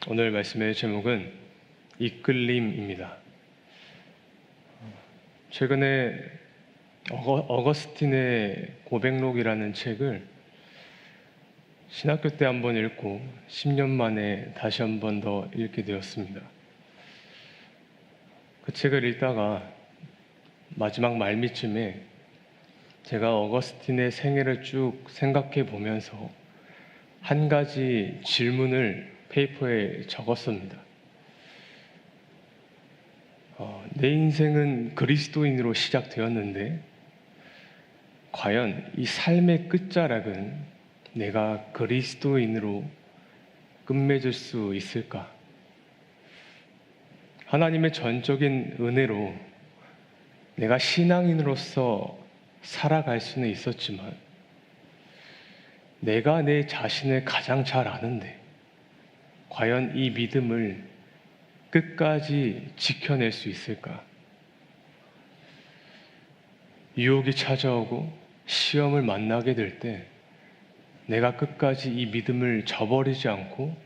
오늘 말씀의 제목은 이끌림입니다. 최근에 어거스틴의 고백록이라는 책을 신학교 때 한번 읽고 10년 만에 다시 한번 더 읽게 되었습니다. 그 책을 읽다가 마지막 말미쯤에 제가 어거스틴의 생애를 쭉 생각해 보면서 한 가지 질문을 페이퍼에 적었습니다. 내 인생은 그리스도인으로 시작되었는데 과연 이 삶의 끝자락은 내가 그리스도인으로 끝맺을 수 있을까? 하나님의 전적인 은혜로 내가 신앙인으로서 살아갈 수는 있었지만 내가 내 자신을 가장 잘 아는데 과연 이 믿음을 끝까지 지켜낼 수 있을까? 유혹이 찾아오고 시험을 만나게 될 때 내가 끝까지 이 믿음을 저버리지 않고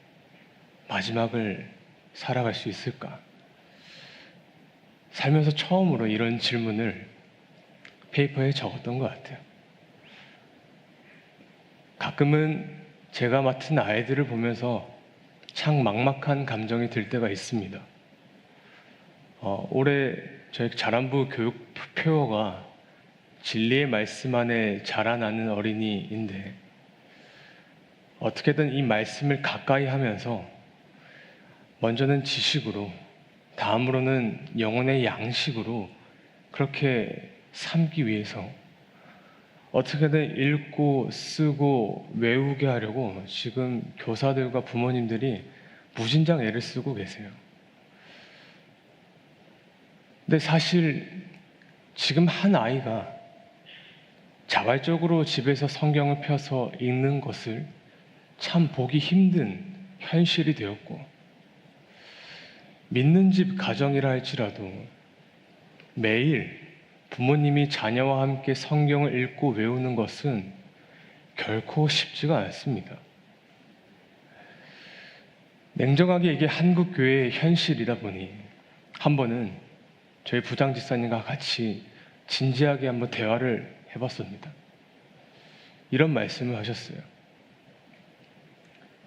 마지막을 살아갈 수 있을까? 살면서 처음으로 이런 질문을 페이퍼에 적었던 것 같아요. 가끔은 제가 맡은 아이들을 보면서 참 막막한 감정이 들 때가 있습니다. 올해 저희 자란부 교육 표어가 진리의 말씀 안에 자라나는 어린이인데 어떻게든 이 말씀을 가까이 하면서 먼저는 지식으로 다음으로는 영혼의 양식으로 그렇게 삼기 위해서 어떻게든 읽고 쓰고 외우게 하려고 지금 교사들과 부모님들이 무진장 애를 쓰고 계세요. 근데 사실 지금 한 아이가 자발적으로 집에서 성경을 펴서 읽는 것을 참 보기 힘든 현실이 되었고, 믿는 집 가정이라 할지라도 매일 부모님이 자녀와 함께 성경을 읽고 외우는 것은 결코 쉽지가 않습니다. 냉정하게 이게 한국 교회의 현실이다 보니 한 번은 저희 부장집사님과 같이 진지하게 한번 대화를 해봤습니다. 이런 말씀을 하셨어요.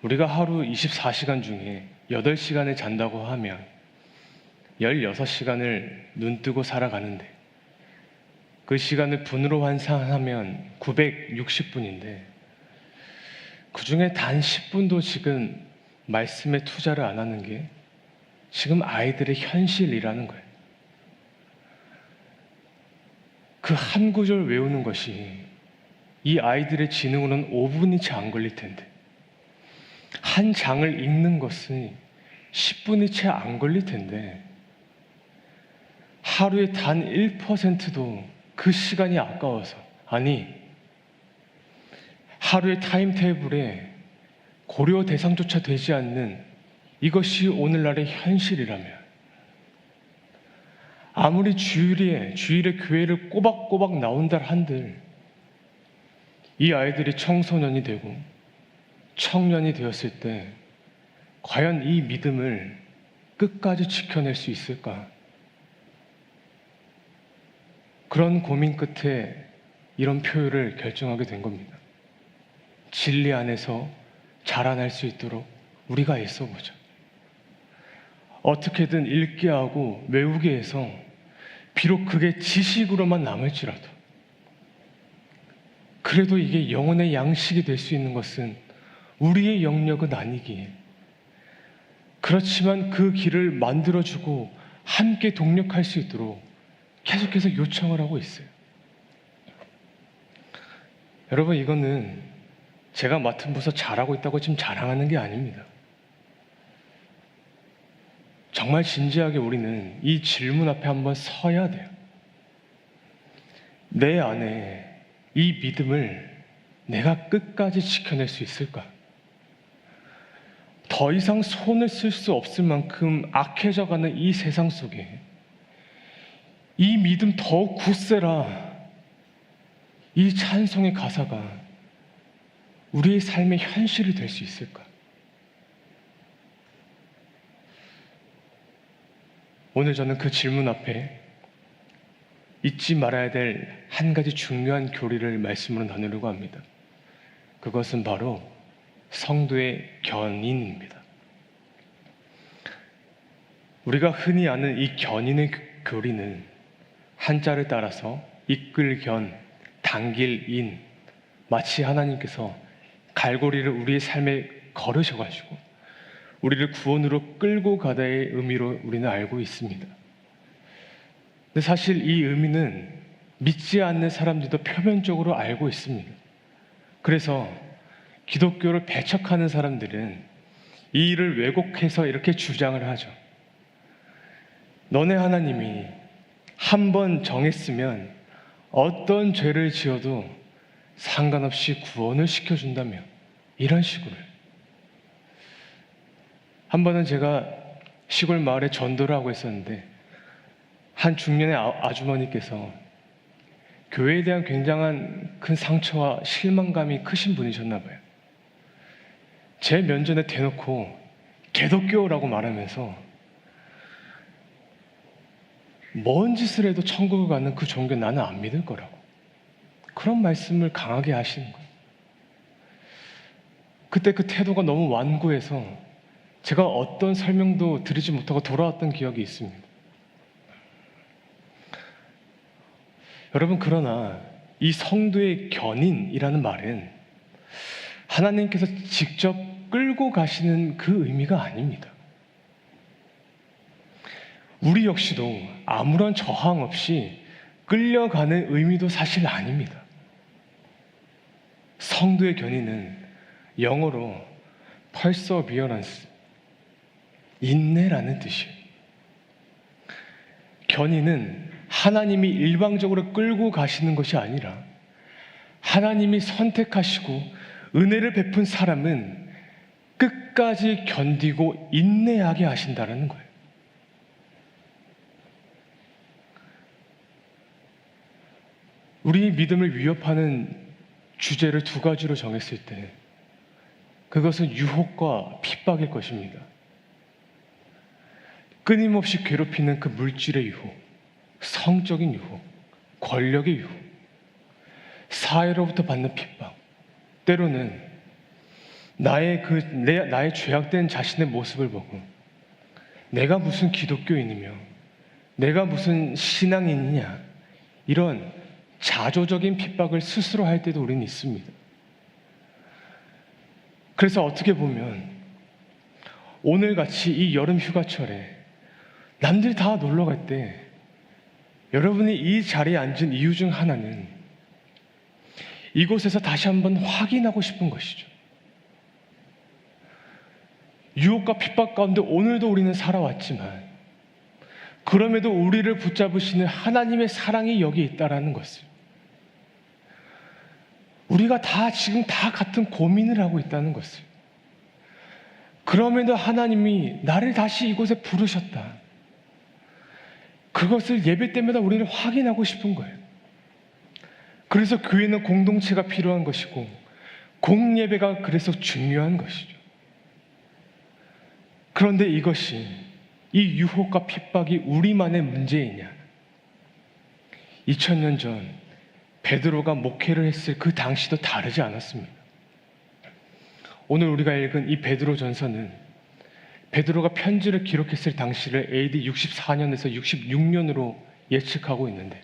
우리가 하루 24시간 중에 8시간을 잔다고 하면 16시간을 눈 뜨고 살아가는데 그 시간을 분으로 환산하면 960분인데 그 중에 단 10분도 지금 말씀에 투자를 안 하는 게 지금 아이들의 현실이라는 거예요. 그 한 구절 외우는 것이 이 아이들의 지능으로는 5분이 채 안 걸릴 텐데 한 장을 읽는 것은 10분이 채 안 걸릴 텐데 하루에 단 1%도 그 시간이 아까워서, 아니 하루의 타임테이블에 고려 대상조차 되지 않는 이것이 오늘날의 현실이라면 아무리 주일에 교회를 꼬박꼬박 나온다 한들 이 아이들이 청소년이 되고 청년이 되었을 때 과연 이 믿음을 끝까지 지켜낼 수 있을까? 그런 고민 끝에 이런 표현을 결정하게 된 겁니다. 진리 안에서 자라날 수 있도록 우리가 애써보자. 어떻게든 읽게 하고 외우게 해서 비록 그게 지식으로만 남을지라도 그래도 이게 영혼의 양식이 될 수 있는 것은 우리의 영역은 아니기에 그렇지만 그 길을 만들어주고 함께 동력할 수 있도록 계속해서 요청을 하고 있어요. 여러분, 이거는 제가 맡은 부서 잘하고 있다고 지금 자랑하는 게 아닙니다. 정말 진지하게 우리는 이 질문 앞에 한번 서야 돼요. 내 안에 이 믿음을 내가 끝까지 지켜낼 수 있을까? 더 이상 손을 쓸 수 없을 만큼 악해져가는 이 세상 속에 이 믿음 더욱 굳세라. 이 찬송의 가사가 우리의 삶의 현실이 될 수 있을까? 오늘 저는 그 질문 앞에 잊지 말아야 될 한 가지 중요한 교리를 말씀으로 나누려고 합니다. 그것은 바로 성도의 견인입니다. 우리가 흔히 아는 이 견인의 교리는 한자를 따라서 이끌 견, 당길 인, 마치 하나님께서 갈고리를 우리의 삶에 걸으셔가지고 우리를 구원으로 끌고 가다의 의미로 우리는 알고 있습니다. 근데 사실 이 의미는 믿지 않는 사람들도 표면적으로 알고 있습니다. 그래서 기독교를 배척하는 사람들은 이 일을 왜곡해서 이렇게 주장을 하죠. 너네 하나님이 한 번 정했으면 어떤 죄를 지어도 상관없이 구원을 시켜준다며, 이런 식으로. 한 번은 제가 시골 마을에 전도를 하고 있었는데 한 중년의 아주머니께서 교회에 대한 굉장한 큰 상처와 실망감이 크신 분이셨나 봐요. 제 면전에 대놓고 기독교라고 말하면서 뭔 짓을 해도 천국을 가는 그 종교 나는 안 믿을 거라고, 그런 말씀을 강하게 하시는 거예요. 그때 그 태도가 너무 완고해서 제가 어떤 설명도 드리지 못하고 돌아왔던 기억이 있습니다. 여러분, 그러나 이 성도의 견인이라는 말은 하나님께서 직접 끌고 가시는 그 의미가 아닙니다. 우리 역시도 아무런 저항 없이 끌려가는 의미도 사실 아닙니다. 성도의 견인은 영어로 perseverance, 인내라는 뜻이에요. 견인은 하나님이 일방적으로 끌고 가시는 것이 아니라 하나님이 선택하시고 은혜를 베푼 사람은 끝까지 견디고 인내하게 하신다는 거예요. 우리 믿음을 위협하는 주제를 두 가지로 정했을 때 그것은 유혹과 핍박일 것입니다. 끊임없이 괴롭히는 그 물질의 유혹, 성적인 유혹, 권력의 유혹, 사회로부터 받는 핍박, 때로는 나의 죄악된 자신의 모습을 보고 내가 무슨 기독교인이며 내가 무슨 신앙인이냐, 이런 자조적인 핍박을 스스로 할 때도 우리는 있습니다. 그래서 어떻게 보면 오늘같이 이 여름 휴가철에 남들이 다 놀러 갈 때 여러분이 이 자리에 앉은 이유 중 하나는 이곳에서 다시 한번 확인하고 싶은 것이죠. 유혹과 핍박 가운데 오늘도 우리는 살아왔지만 그럼에도 우리를 붙잡으시는 하나님의 사랑이 여기 있다는 것을, 우리가 지금 다 같은 고민을 하고 있다는 것을, 그럼에도 하나님이 나를 다시 이곳에 부르셨다, 그것을 예배 때마다 우리는 확인하고 싶은 거예요. 그래서 교회는 공동체가 필요한 것이고 공예배가 그래서 중요한 것이죠. 그런데 이것이, 이 유혹과 핍박이 우리만의 문제이냐? 2000년 전 베드로가 목회를 했을 그 당시도 다르지 않았습니다. 오늘 우리가 읽은 이 베드로 전서는 베드로가 편지를 기록했을 당시를 AD 64년에서 66년으로 예측하고 있는데,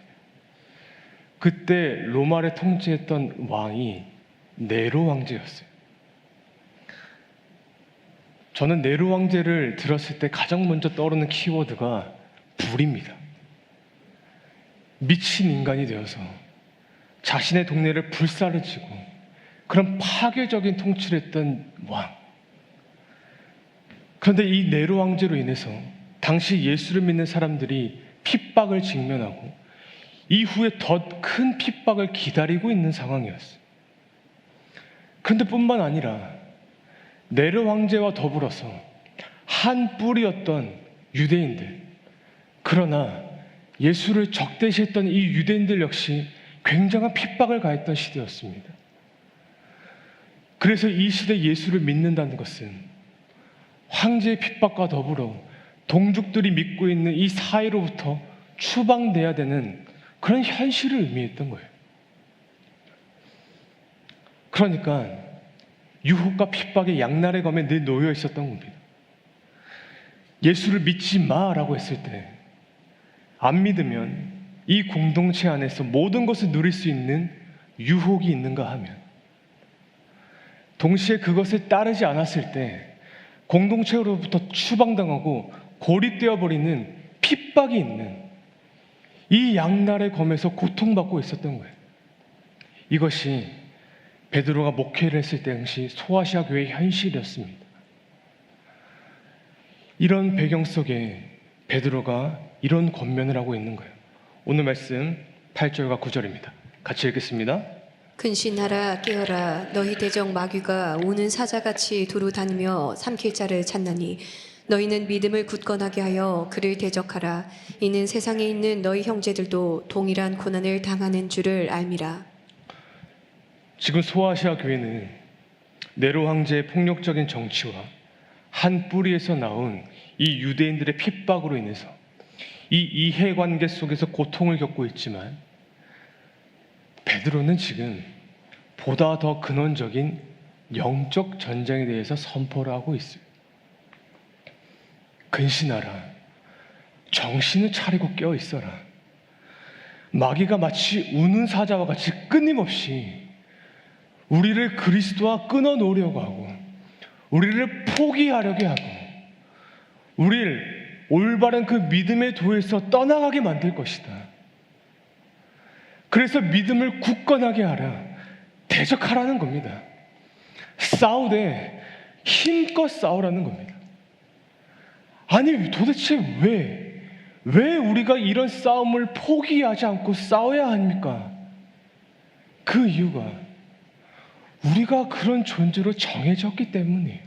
그때 로마를 통치했던 왕이 네로 황제였어요. 저는 네로 황제를 들었을 때 가장 먼저 떠오르는 키워드가 불입니다. 미친 인간이 되어서 자신의 동네를 불사르치고 그런 파괴적인 통치를 했던 왕. 그런데 이 네로 황제로 인해서 당시 예수를 믿는 사람들이 핍박을 직면하고 이후에 더 큰 핍박을 기다리고 있는 상황이었어요. 그런데 뿐만 아니라 네로 황제와 더불어서 한 뿌리였던 유대인들, 그러나 예수를 적대시했던 이 유대인들 역시 굉장한 핍박을 가했던 시대였습니다. 그래서 이 시대 예수를 믿는다는 것은 황제의 핍박과 더불어 동족들이 믿고 있는 이 사회로부터 추방돼야 되는 그런 현실을 의미했던 거예요. 그러니까 유혹과 핍박의 양날의 검에 늘 놓여 있었던 겁니다. 예수를 믿지 마라고 했을 때 안 믿으면 이 공동체 안에서 모든 것을 누릴 수 있는 유혹이 있는가 하면, 동시에 그것을 따르지 않았을 때 공동체로부터 추방당하고 고립되어 버리는 핍박이 있는 이 양날의 검에서 고통받고 있었던 거예요. 이것이 베드로가 목회를 했을 당시 소아시아 교회의 현실이었습니다. 이런 배경 속에 베드로가 이런 권면을 하고 있는 거예요. 오늘 말씀 8절과 9절입니다. 같이 읽겠습니다. 근신하라 깨어라 너희 대적 마귀가 우는 사자같이 두루 다니며 삼킬 자를 찾나니 너희는 믿음을 굳건하게 하여 그를 대적하라. 이는 세상에 있는 너희 형제들도 동일한 고난을 당하는 줄을 알미라. 지금 소아시아 교회는 네로 황제의 폭력적인 정치와 한 뿌리에서 나온 이 유대인들의 핍박으로 인해서 이 이해관계 속에서 고통을 겪고 있지만, 베드로는 지금 보다 더 근원적인 영적 전쟁에 대해서 선포를 하고 있어요. 근신하라. 정신을 차리고 깨어 있어라. 마귀가 마치 우는 사자와 같이 끊임없이 우리를 그리스도와 끊어놓으려고 하고, 우리를 포기하려게 하고, 우리를 올바른 그 믿음의 도에서 떠나가게 만들 것이다. 그래서 믿음을 굳건하게 하라. 대적하라는 겁니다. 싸우되 힘껏 싸우라는 겁니다. 아니 도대체 왜 우리가 이런 싸움을 포기하지 않고 싸워야 합니까? 그 이유가 우리가 그런 존재로 정해졌기 때문이에요.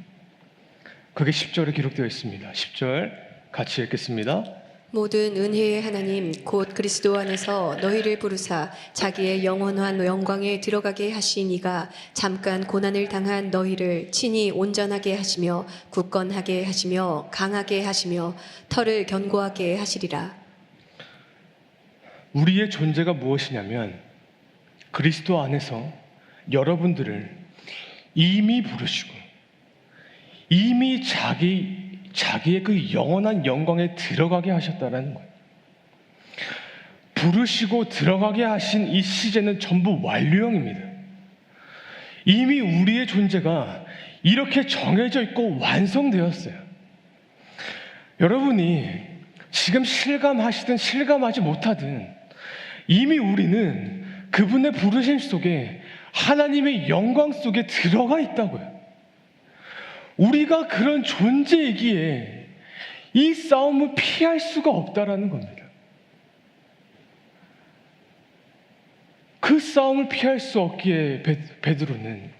그게 10절에 기록되어 있습니다. 10절 같이 읽겠습니다. 모든 은혜의 하나님 곧 그리스도 안에서 너희를 부르사 자기의 영원한 영광에 들어가게 하신 이가 잠깐 고난을 당한 너희를 친히 온전하게 하시며 굳건하게 하시며 강하게 하시며 털을 견고하게 하시리라. 우리의 존재가 무엇이냐면 그리스도 안에서 여러분들을 이미 부르시고 이미 자기의 그 영원한 영광에 들어가게 하셨다라는 거예요. 부르시고 들어가게 하신 이 시제는 전부 완료형입니다. 이미 우리의 존재가 이렇게 정해져 있고 완성되었어요. 여러분이 지금 실감하시든 실감하지 못하든 이미 우리는 그분의 부르심 속에 하나님의 영광 속에 들어가 있다고요. 우리가 그런 존재이기에 이 싸움을 피할 수가 없다라는 겁니다. 그 싸움을 피할 수 없기에 베드로는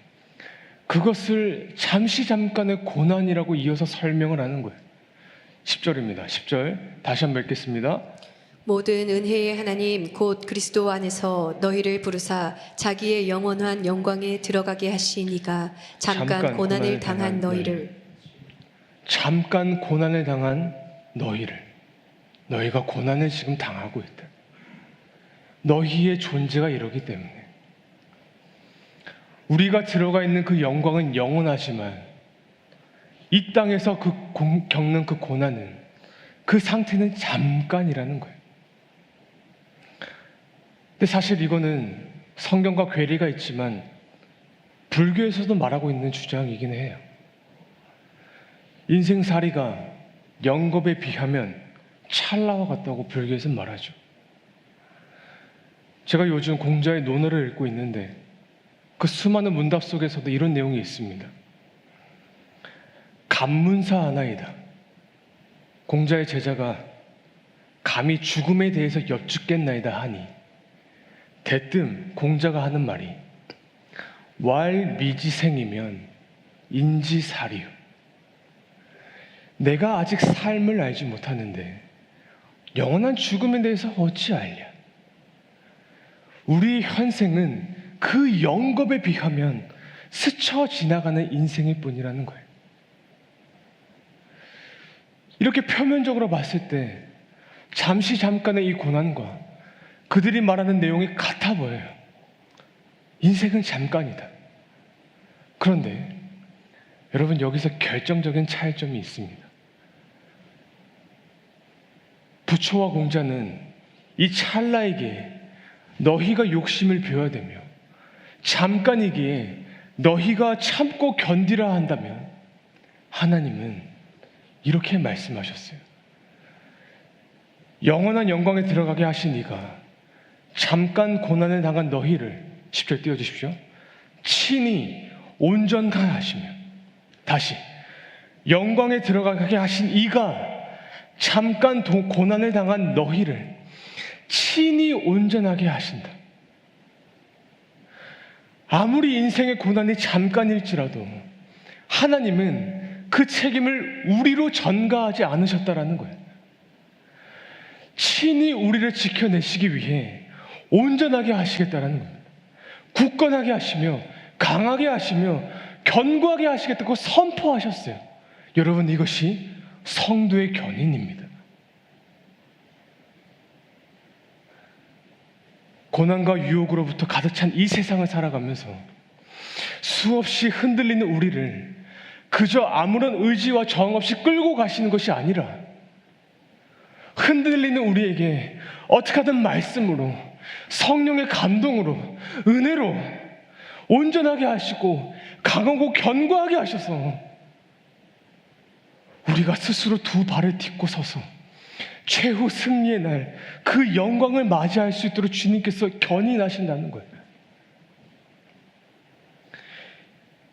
그것을 잠깐의 고난이라고 이어서 설명을 하는 거예요. 10절입니다. 10절 다시 한번 읽겠습니다. 모든 은혜의 하나님 곧 그리스도 안에서 너희를 부르사 자기의 영원한 영광에 들어가게 하신 이가 잠깐 고난을 당한 너희를 잠깐 고난을 당한 너희를 너희가 고난을 지금 당하고 있다. 너희의 존재가 이러기 때문에 우리가 들어가 있는 그 영광은 영원하지만 이 땅에서 겪는 그 고난은 그 상태는 잠깐이라는 거예요. 근데 사실 이거는 성경과 괴리가 있지만 불교에서도 말하고 있는 주장이긴 해요. 인생살이가 영겁에 비하면 찰나와 같다고 불교에서는 말하죠. 제가 요즘 공자의 논어를 읽고 있는데 그 수많은 문답 속에서도 이런 내용이 있습니다. 감문사 하나이다. 공자의 제자가 감히 죽음에 대해서 여쭙겠나이다 하니 대뜸 공자가 하는 말이 왈미지생이면 인지사리요. 내가 아직 삶을 알지 못하는데 영원한 죽음에 대해서 어찌 알랴. 우리 현생은 그 영겁에 비하면 스쳐 지나가는 인생일 뿐이라는 거예요. 이렇게 표면적으로 봤을 때 잠깐의 이 고난과 그들이 말하는 내용이 같아 보여요. 인생은 잠깐이다. 그런데 여러분, 여기서 결정적인 차이점이 있습니다. 부초와 공자는 이 찰나이기에 너희가 욕심을 비워야 되며 잠깐이기에 너희가 참고 견디라 한다면, 하나님은 이렇게 말씀하셨어요. 영원한 영광에 들어가게 하신 이가 잠깐 고난을 당한 너희를, 10절 띄워주십시오, 친히 온전하게 하시며, 다시 영광에 들어가게 하신 이가 잠깐 고난을 당한 너희를 친히 온전하게 하신다. 아무리 인생의 고난이 잠깐일지라도 하나님은 그 책임을 우리로 전가하지 않으셨다라는 거예요. 친히 우리를 지켜내시기 위해 온전하게 하시겠다라는 겁니다. 굳건하게 하시며 강하게 하시며 견고하게 하시겠다고 선포하셨어요. 여러분, 이것이 성도의 견인입니다. 고난과 유혹으로부터 가득 찬 이 세상을 살아가면서 수없이 흔들리는 우리를 그저 아무런 의지와 정 없이 끌고 가시는 것이 아니라, 흔들리는 우리에게 어떻게 하든 말씀으로, 성령의 감동으로, 은혜로 온전하게 하시고 강하고 견고하게 하셔서 우리가 스스로 두 발을 딛고 서서 최후 승리의 날, 그 영광을 맞이할 수 있도록 주님께서 견인하신다는 거예요.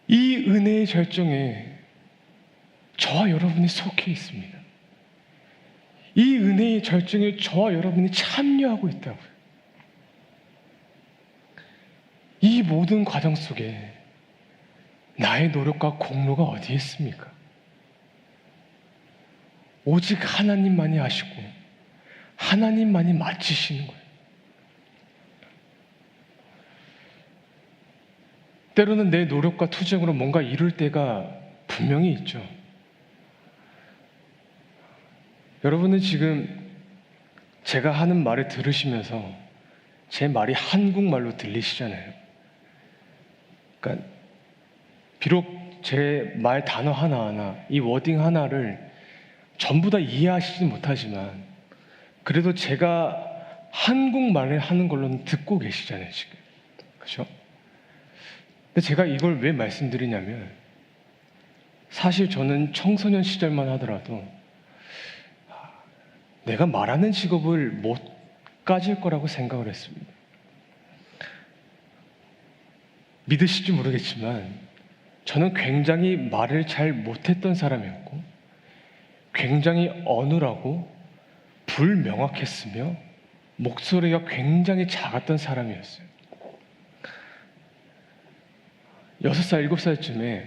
이 은혜의 절정에 저와 여러분이 속해 있습니다. 이 은혜의 절정에 저와 여러분이 참여하고 있다고요. 이 모든 과정 속에 나의 노력과 공로가 어디에 있습니까? 오직 하나님만이 하시고 하나님만이 마치시는 거예요. 때로는 내 노력과 투쟁으로 뭔가 이룰 때가 분명히 있죠. 여러분은 지금 제가 하는 말을 들으시면서 제 말이 한국말로 들리시잖아요. 그러니까 비록 제 말 단어 하나하나, 이 워딩 하나를 전부 다 이해하시지 못하지만 그래도 제가 한국말을 하는 걸로는 듣고 계시잖아요, 지금. 그렇죠? 근데 제가 이걸 왜 말씀드리냐면, 사실 저는 청소년 시절만 하더라도 내가 말하는 직업을 못 가질 거라고 생각을 했습니다. 믿으실지 모르겠지만 저는 굉장히 말을 잘 못했던 사람이었고 굉장히 어눌하고 불명확했으며 목소리가 굉장히 작았던 사람이었어요. 6살, 7살쯤에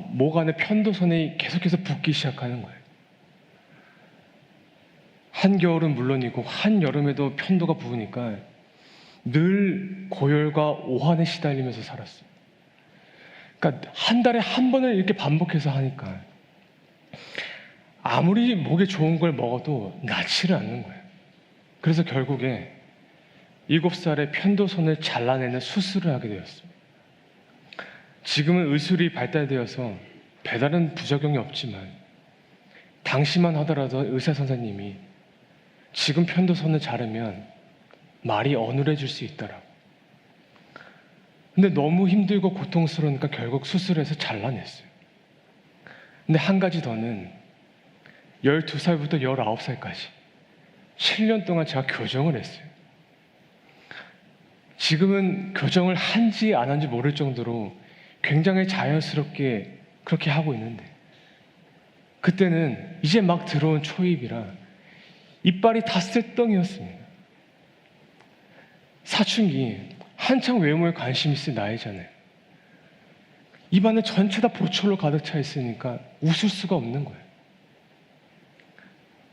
목 안에 편도선이 계속해서 붓기 시작하는 거예요. 한겨울은 물론이고 한여름에도 편도가 부으니까 늘 고열과 오한에 시달리면서 살았어요. 그러니까 한 달에 한 번을 이렇게 반복해서 하니까 아무리 목에 좋은 걸 먹어도 낫지를 않는 거예요. 그래서 결국에 7살에 편도선을 잘라내는 수술을 하게 되었습니다. 지금은 의술이 발달되어서 배다른 부작용이 없지만 당시만 하더라도 의사 선생님이 지금 편도선을 자르면 말이 어눌해질 수 있더라고. 근데 너무 힘들고 고통스러우니까 결국 수술해서 잘라냈어요. 근데 한 가지 더는 12살부터 19살까지 7년 동안 제가 교정을 했어요. 지금은 교정을 한지 안 한지 모를 정도로 굉장히 자연스럽게 그렇게 하고 있는데, 그때는 이제 막 들어온 초입이라 이빨이 다 쇳덩이였습니다. 사춘기 한창 외모에 관심 있을 나이잖아요. 입안에 전체 다 보철로 가득 차 있으니까 웃을 수가 없는 거예요.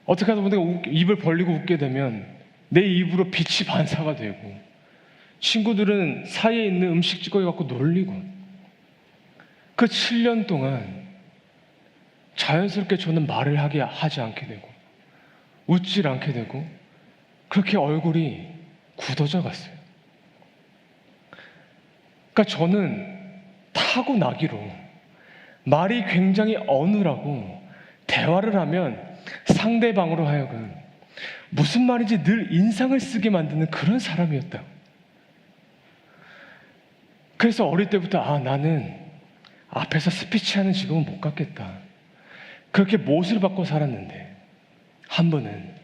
어떻게 하다 보니까 입을 벌리고 웃게 되면 내 입으로 빛이 반사가 되고 친구들은 사이에 있는 음식 찌꺼기 갖고 놀리고, 그 7년 동안 자연스럽게 저는 말을 하지 않게 되고 웃질 않게 되고 그렇게 얼굴이 굳어져 갔어요. 그러니까 저는 타고나기로 말이 굉장히 어눌하고 대화를 하면 상대방으로 하여금 무슨 말인지 늘 인상을 쓰게 만드는 그런 사람이었다. 그래서 어릴 때부터 나는 앞에서 스피치하는 직업은 못 갖겠다. 그렇게 못을 받고 살았는데 한 번은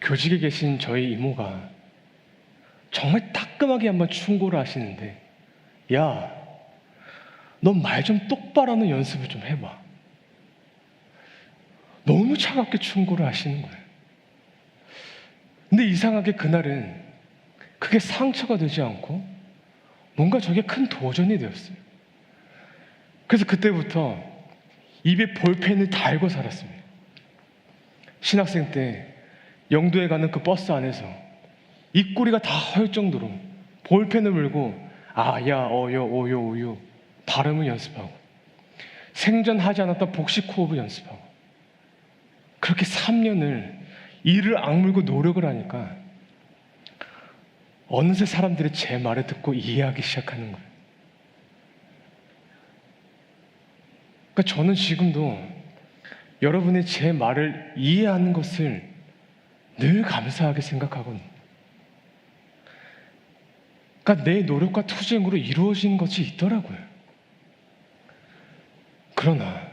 교직에 계신 저희 이모가 정말 따끔하게 한번 충고를 하시는데, 야, 너 말 좀 똑바로 하는 연습을 좀 해봐. 너무 차갑게 충고를 하시는 거예요. 근데 이상하게 그날은 그게 상처가 되지 않고 뭔가 저게 큰 도전이 되었어요. 그래서 그때부터 입에 볼펜을 달고 살았습니다. 신학생 때 영도에 가는 그 버스 안에서 입꼬리가 다 허열 정도로 볼펜을 물고 야, 어여, 오요, 우유 발음을 연습하고 생전하지 않았던 복식 호흡을 연습하고 그렇게 3년을 이를 악물고 노력을 하니까 어느새 사람들이 제 말을 듣고 이해하기 시작하는 거예요. 그러니까 저는 지금도 여러분이 제 말을 이해하는 것을 늘 감사하게 생각하거든요. 그러니까 내 노력과 투쟁으로 이루어진 것이 있더라고요. 그러나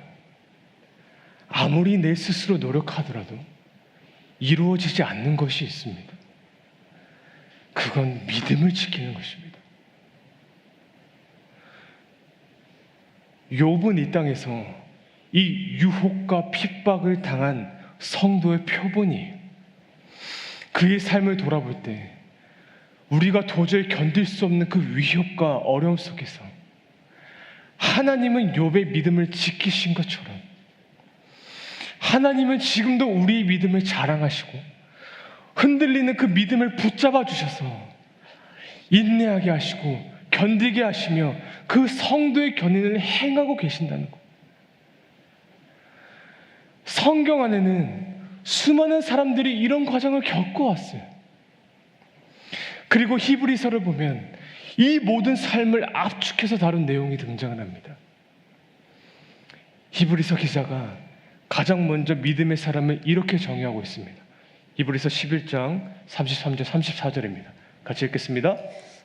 아무리 내 스스로 노력하더라도 이루어지지 않는 것이 있습니다. 그건 믿음을 지키는 것입니다. 욥은 이 땅에서 이 유혹과 핍박을 당한 성도의 표본이에요. 그의 삶을 돌아볼 때 우리가 도저히 견딜 수 없는 그 위협과 어려움 속에서 하나님은 욥의 믿음을 지키신 것처럼 하나님은 지금도 우리의 믿음을 자랑하시고 흔들리는 그 믿음을 붙잡아 주셔서 인내하게 하시고 견디게 하시며 그 성도의 견인을 행하고 계신다는 것. 성경 안에는 수많은 사람들이 이런 과정을 겪어왔어요. 그리고 히브리서를 보면 이 모든 삶을 압축해서 다룬 내용이 등장을 합니다. 히브리서 기자가 가장 먼저 믿음의 사람을 이렇게 정의하고 있습니다. 히브리서 11장 33절 34절입니다. 같이 읽겠습니다.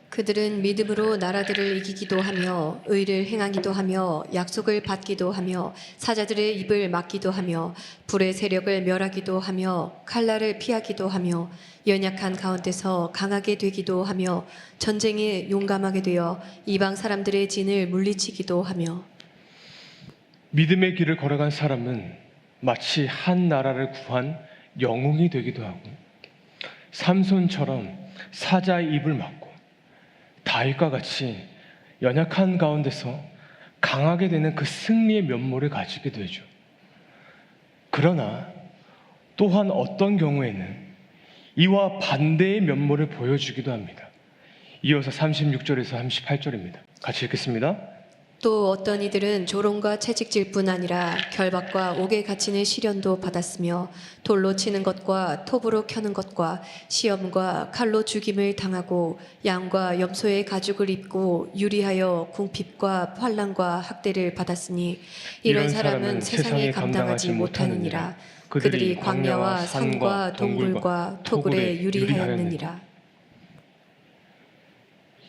그들은 믿음으로 나라들을 이기기도 하며 의를 행하기도 하며 약속을 받기도 하며 사자들의 입을 막기도 하며 불의 세력을 멸하기도 하며 칼날을 피하기도 하며 연약한 가운데서 강하게 되기도 하며 전쟁에 용감하게 되어 이방 사람들의 진을 물리치기도 하며. 믿음의 길을 걸어간 사람은 마치 한 나라를 구한 영웅이 되기도 하고 삼손처럼 사자의 입을 막고 다윗과 같이 연약한 가운데서 강하게 되는 그 승리의 면모를 가지게 되죠. 그러나 또한 어떤 경우에는 이와 반대의 면모를 보여주기도 합니다. 이어서 36절에서 38절입니다. 같이 읽겠습니다. 또 어떤 이들은 조롱과 채찍질뿐 아니라 결박과 옥에 갇히는 시련도 받았으며 돌로 치는 것과 톱으로 켜는 것과 시험과 칼로 죽임을 당하고 양과 염소의 가죽을 입고 유리하여 궁핍과 환난과 학대를 받았으니 이런 사람은 세상에 감당하지 못하느니라. 그들이 광야와 산과 동굴과 토굴에 유리하였느니라.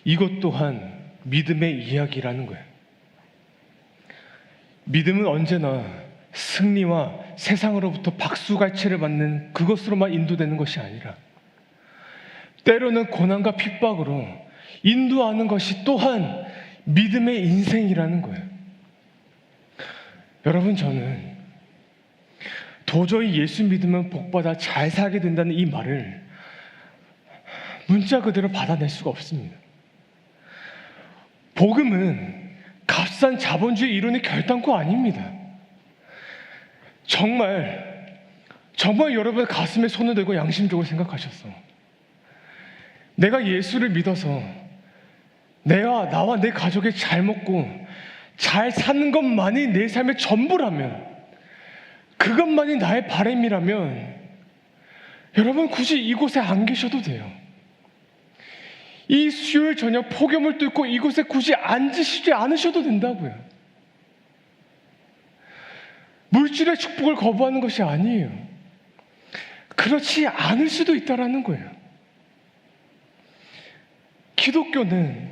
이것 또한 믿음의 이야기라는 거예요. 믿음은 언제나 승리와 세상으로부터 박수갈채를 받는 그것으로만 인도되는 것이 아니라 때로는 고난과 핍박으로 인도하는 것이 또한 믿음의 인생이라는 거예요. 여러분, 저는 도저히 예수 믿으면 복받아 잘 살게 된다는 이 말을 문자 그대로 받아낼 수가 없습니다. 복음은 값싼 자본주의 이론의 결단코 아닙니다. 정말 여러분의 가슴에 손을 대고 양심적으로 생각하셔서 내가 예수를 믿어서 나와 내 가족이 잘 먹고 잘 사는 것만이 내 삶의 전부라면, 그것만이 나의 바람이라면 여러분 굳이 이곳에 안 계셔도 돼요. 이 수요일 저녁 폭염을 뚫고 이곳에 굳이 앉으시지 않으셔도 된다고요. 물질의 축복을 거부하는 것이 아니에요. 그렇지 않을 수도 있다라는 거예요. 기독교는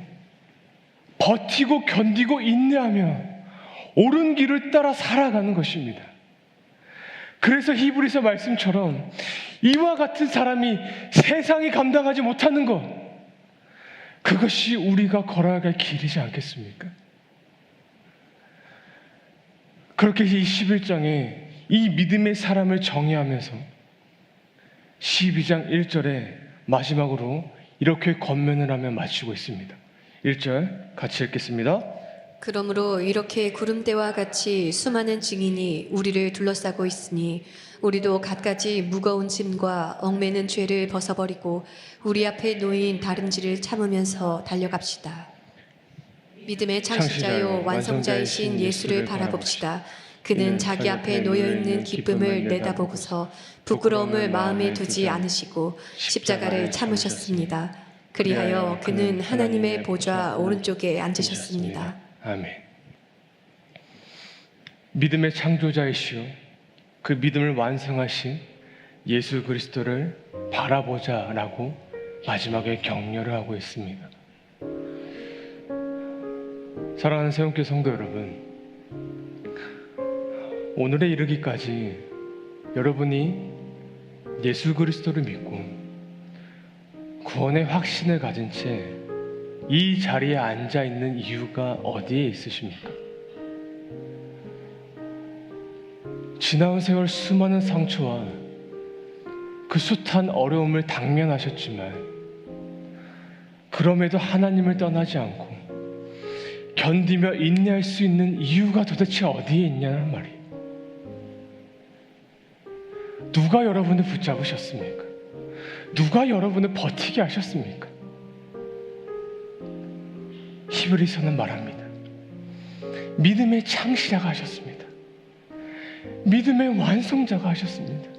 버티고 견디고 인내하며 옳은 길을 따라 살아가는 것입니다. 그래서 히브리서 말씀처럼 이와 같은 사람이 세상이 감당하지 못하는 것, 그것이 우리가 걸어야 할 길이지 않겠습니까? 그렇게 이 11장에 이 믿음의 사람을 정의하면서 12장 1절에 마지막으로 이렇게 권면을 하며 마치고 있습니다. 1절 같이 읽겠습니다. 그러므로 이렇게 구름대와 같이 수많은 증인이 우리를 둘러싸고 있으니 우리도 갖가지 무거운 짐과 얽매는 죄를 벗어버리고 우리 앞에 놓인 다름질을 참으면서 달려갑시다. 믿음의 창시자요 완성자이신 예수를 바라봅시다. 그는 자기 앞에 놓여있는 기쁨을 내다보고서 부끄러움을 마음에 두지 않으시고 십자가를 참으셨습니다. 그리하여 그는 하나님의 보좌 오른쪽에 앉으셨습니다. 아멘. 믿음의 창조자이시오 그 믿음을 완성하신 예수 그리스도를 바라보자라고 마지막에 격려를 하고 있습니다. 사랑하는 새움교회 성도 여러분, 오늘에 이르기까지 여러분이 예수 그리스도를 믿고 구원의 확신을 가진 채 이 자리에 앉아 있는 이유가 어디에 있으십니까? 지나온 세월 수많은 상처와 그 숱한 어려움을 당면하셨지만 그럼에도 하나님을 떠나지 않고 견디며 인내할 수 있는 이유가 도대체 어디에 있냐는 말이에요. 누가 여러분을 붙잡으셨습니까? 누가 여러분을 버티게 하셨습니까? 히브리서는 말합니다. 믿음의 창시자가 하셨습니다. 믿음의 완성자가 하셨습니다.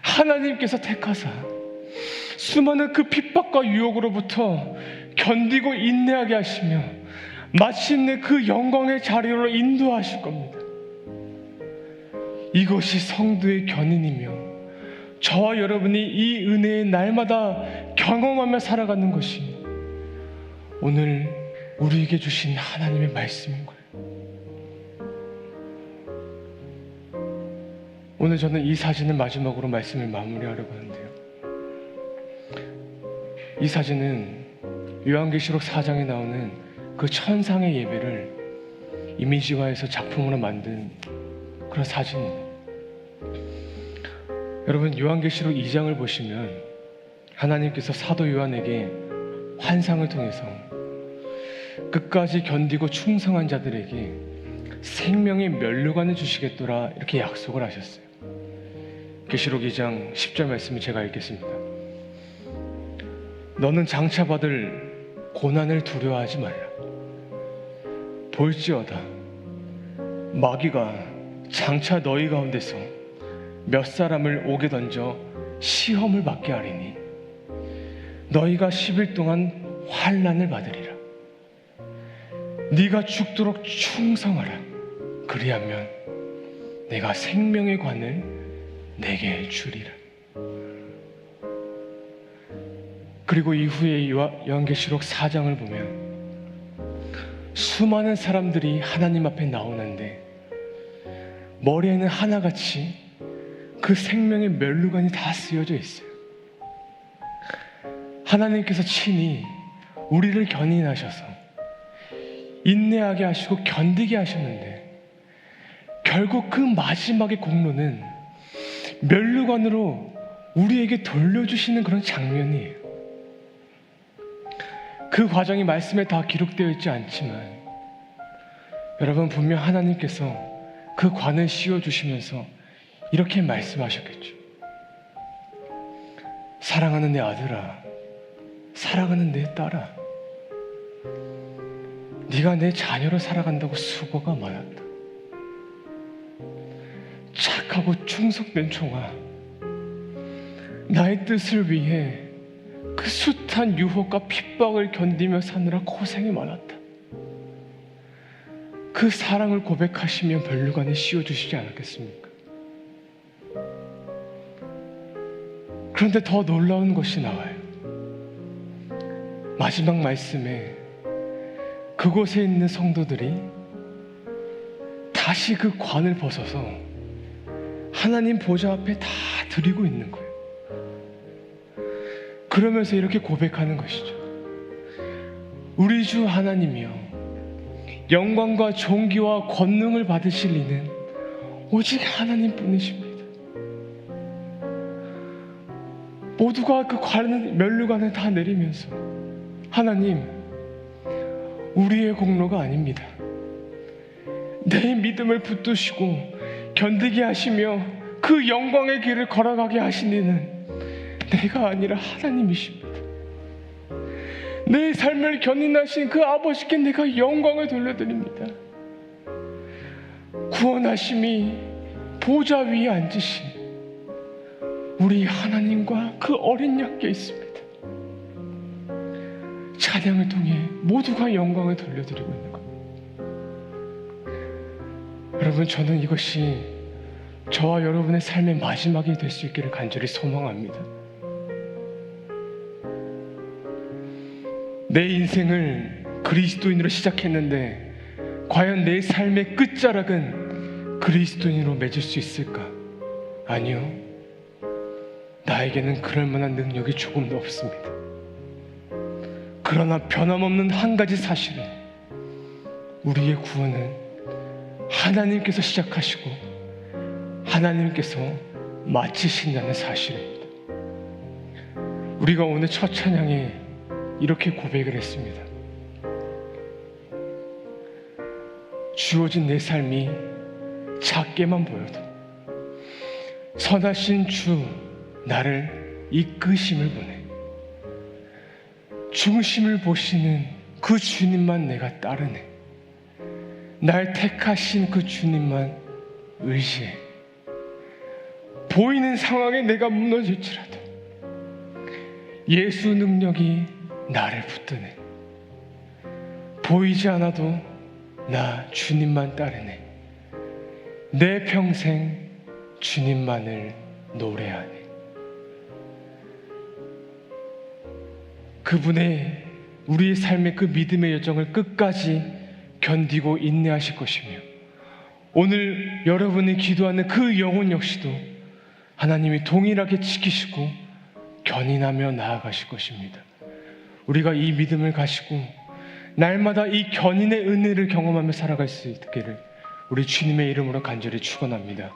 하나님께서 택하사 수많은 그 핍박과 유혹으로부터 견디고 인내하게 하시며 마침내 그 영광의 자리로 인도하실 겁니다. 이것이 성도의 견인이며 저와 여러분이 이 은혜의 날마다 경험하며 살아가는 것이 오늘 우리에게 주신 하나님의 말씀인 거예요. 오늘 저는 이 사진을 마지막으로 말씀을 마무리하려고 하는데요. 이 사진은 요한계시록 4장에 나오는 그 천상의 예배를 이미지화해서 작품으로 만든 그런 사진입니다. 여러분, 요한계시록 2장을 보시면 하나님께서 사도 요한에게 환상을 통해서 끝까지 견디고 충성한 자들에게 생명의 면류관을 주시겠노라 이렇게 약속을 하셨어요. 계시록 2장 10절 말씀을 제가 읽겠습니다. 너는 장차 받을 고난을 두려워하지 말라. 볼지어다 마귀가 장차 너희 가운데서 몇 사람을 옥에 던져 시험을 받게 하리니 너희가 10일 동안 환난을 받으리라. 네가 죽도록 충성하라. 그리하면 내가 생명의 관을 내게 주리라. 그리고 이후에 요한계시록 4장을 보면 수많은 사람들이 하나님 앞에 나오는데 머리에는 하나같이 그 생명의 면류관이 다 쓰여져 있어요. 하나님께서 친히 우리를 견인하셔서 인내하게 하시고 견디게 하셨는데 결국 그 마지막의 공로는 면류관으로 우리에게 돌려주시는 그런 장면이에요. 그 과정이 말씀에 다 기록되어 있지 않지만 여러분, 분명 하나님께서 그 관을 씌워주시면서 이렇게 말씀하셨겠죠. 사랑하는 내 아들아, 사랑하는 내 딸아, 네가 내 자녀로 살아간다고 수고가 많았다. 착하고 충성된 종아, 나의 뜻을 위해 그 숱한 유혹과 핍박을 견디며 사느라 고생이 많았다. 그 사랑을 고백하시며 면류관에 씌워주시지 않았겠습니까? 그런데 더 놀라운 것이 나와요. 마지막 말씀에 그곳에 있는 성도들이 다시 그 관을 벗어서 하나님 보좌 앞에 다 드리고 있는 거예요. 그러면서 이렇게 고백하는 것이죠. 우리 주 하나님이여, 영광과 존귀와 권능을 받으실 이는 오직 하나님뿐이십니다. 모두가 그 면류관을 다 내리면서 하나님, 우리의 공로가 아닙니다. 내 믿음을 붙드시고 견디게 하시며 그 영광의 길을 걸어가게 하신 이는 내가 아니라 하나님이십니다. 내 삶을 견인하신 그 아버지께 내가 영광을 돌려드립니다. 구원하심이 보좌 위에 앉으신 우리 하나님과 그 어린 양께 있습니다. 찬양을 통해 모두가 영광을 돌려드리고 있는 겁니다. 여러분, 저는 이것이 저와 여러분의 삶의 마지막이 될 수 있기를 간절히 소망합니다. 내 인생을 그리스도인으로 시작했는데 과연 내 삶의 끝자락은 그리스도인으로 맺을 수 있을까? 아니요. 나에게는 그럴 만한 능력이 조금도 없습니다. 그러나 변함없는 한 가지 사실은 우리의 구원은 하나님께서 시작하시고 하나님께서 마치신다는 사실입니다. 우리가 오늘 첫 찬양에 이렇게 고백을 했습니다. 주어진 내 삶이 작게만 보여도 선하신 주 나를 이끄심을 보내 중심을 보시는 그 주님만 내가 따르네. 날 택하신 그 주님만 의지해. 보이는 상황에 내가 무너질지라도 예수 능력이 나를 붙드네. 보이지 않아도 나 주님만 따르네. 내 평생 주님만을 노래하네. 그분의 우리의 삶의 그 믿음의 여정을 끝까지 견디고 인내하실 것이며 오늘 여러분이 기도하는 그 영혼 역시도 하나님이 동일하게 지키시고 견인하며 나아가실 것입니다. 우리가 이 믿음을 가지고 날마다 이 견인의 은혜를 경험하며 살아갈 수 있기를 우리 주님의 이름으로 간절히 축원합니다.